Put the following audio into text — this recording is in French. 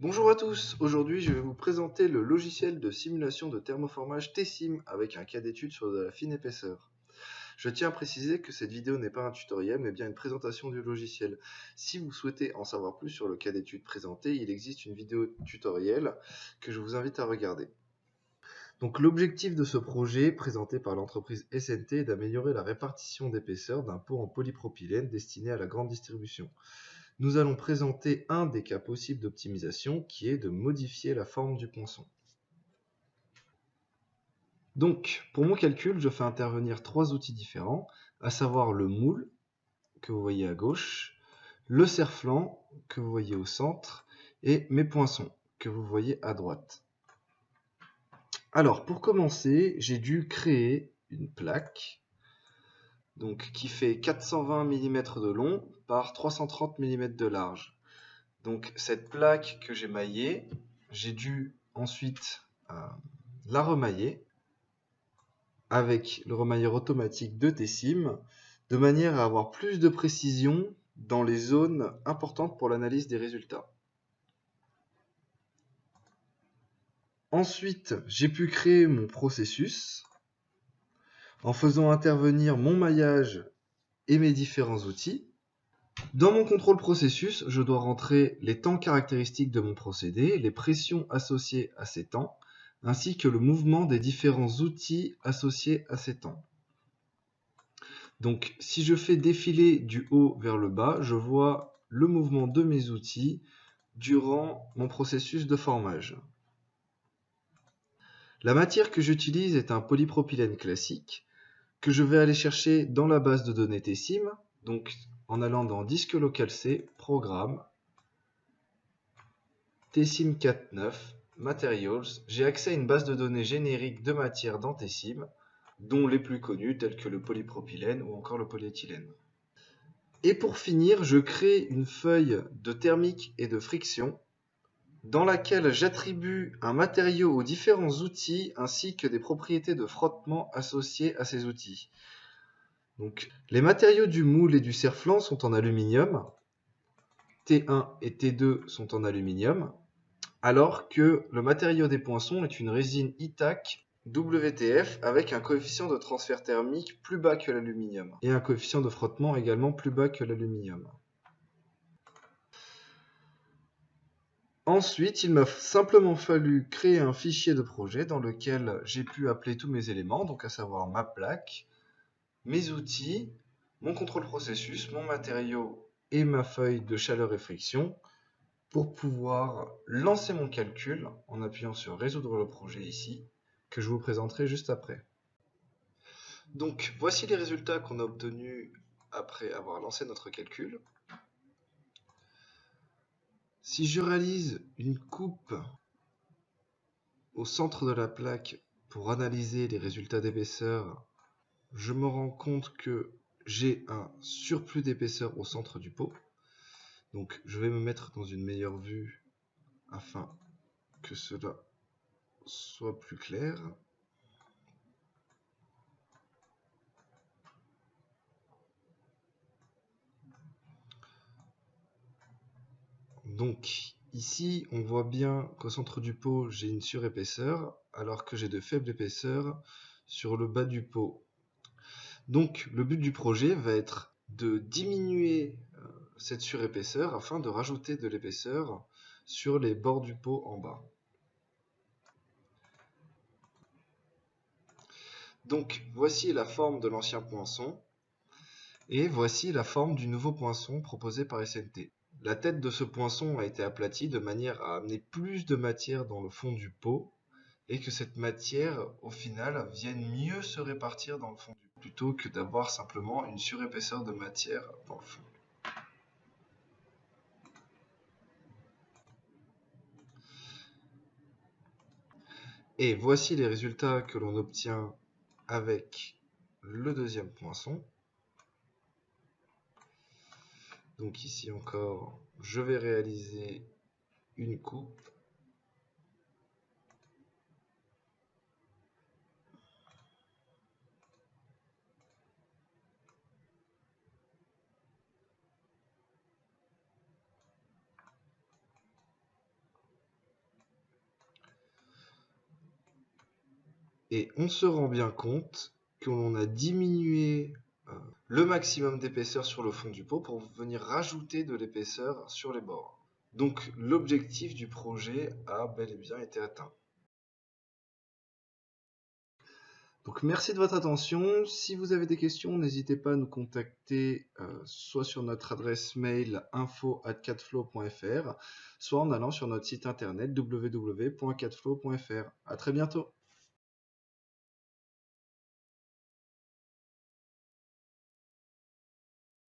Bonjour à tous, aujourd'hui je vais vous présenter le logiciel de simulation de thermoformage T-Sim avec un cas d'étude sur de la fine épaisseur. Je tiens à préciser que cette vidéo n'est pas un tutoriel mais bien une présentation du logiciel. Si vous souhaitez en savoir plus sur le cas d'étude présenté, il existe une vidéo tutoriel que je vous invite à regarder. Donc l'objectif de ce projet présenté par l'entreprise SNT est d'améliorer la répartition d'épaisseur d'un pot en polypropylène destiné à la grande distribution. Nous allons présenter un des cas possibles d'optimisation qui est de modifier la forme du poinçon. Donc, pour mon calcul, je fais intervenir trois outils différents, à savoir le moule, que vous voyez à gauche, le serre-flanc, que vous voyez au centre, et mes poinçons, que vous voyez à droite. Alors, pour commencer, j'ai dû créer une plaque qui fait 420 mm de long par 330 mm de large. Donc cette plaque que j'ai maillée, j'ai dû ensuite la remailler avec le remailleur automatique de T-Sim, de manière à avoir plus de précision dans les zones importantes pour l'analyse des résultats. Ensuite, j'ai pu créer mon processus en faisant intervenir mon maillage et mes différents outils. Dans mon contrôle processus, je dois rentrer les temps caractéristiques de mon procédé, les pressions associées à ces temps, ainsi que le mouvement des différents outils associés à ces temps. Donc, si je fais défiler du haut vers le bas, je vois le mouvement de mes outils durant mon processus de formage. La matière que j'utilise est un polypropylène classique que je vais aller chercher dans la base de données T-Sim, donc en allant dans Disque local C, Programme, T-Sim 4.9, Materials, j'ai accès à une base de données générique de matières dans T-Sim, dont les plus connues telles que le polypropylène ou encore le polyéthylène. Et pour finir, je crée une feuille de thermique et de friction dans laquelle j'attribue un matériau aux différents outils ainsi que des propriétés de frottement associées à ces outils. Donc, les matériaux du moule et du serre-flanc sont en aluminium, T1 et T2 sont en aluminium, alors que le matériau des poinçons est une résine ITAC WTF avec un coefficient de transfert thermique plus bas que l'aluminium et un coefficient de frottement également plus bas que l'aluminium. Ensuite, il m'a simplement fallu créer un fichier de projet dans lequel j'ai pu appeler tous mes éléments, donc à savoir ma plaque, mes outils, mon contrôle processus, mon matériau et ma feuille de chaleur et friction pour pouvoir lancer mon calcul en appuyant sur résoudre le projet ici, que je vous présenterai juste après. Donc voici les résultats qu'on a obtenus après avoir lancé notre calcul. Si je réalise une coupe au centre de la plaque pour analyser les résultats d'épaisseur, je me rends compte que j'ai un surplus d'épaisseur au centre du pot. Donc je vais me mettre dans une meilleure vue afin que cela soit plus clair. Donc ici, on voit bien qu'au centre du pot, j'ai une surépaisseur, alors que j'ai de faibles épaisseurs sur le bas du pot. Donc le but du projet va être de diminuer cette surépaisseur afin de rajouter de l'épaisseur sur les bords du pot en bas. Donc voici la forme de l'ancien poinçon et voici la forme du nouveau poinçon proposé par SNT. La tête de ce poinçon a été aplatie de manière à amener plus de matière dans le fond du pot et que cette matière, au final, vienne mieux se répartir dans le fond du pot plutôt que d'avoir simplement une surépaisseur de matière dans le fond. Et voici les résultats que l'on obtient avec le deuxième poinçon. Donc ici encore, je vais réaliser une coupe. Et on se rend bien compte que l'on a diminué le maximum d'épaisseur sur le fond du pot pour venir rajouter de l'épaisseur sur les bords. Donc l'objectif du projet a bel et bien été atteint. Donc merci de votre attention. Si vous avez des questions, n'hésitez pas à nous contacter soit sur notre adresse mail info@catflow.fr, soit en allant sur notre site internet www.catflow.fr. À très bientôt.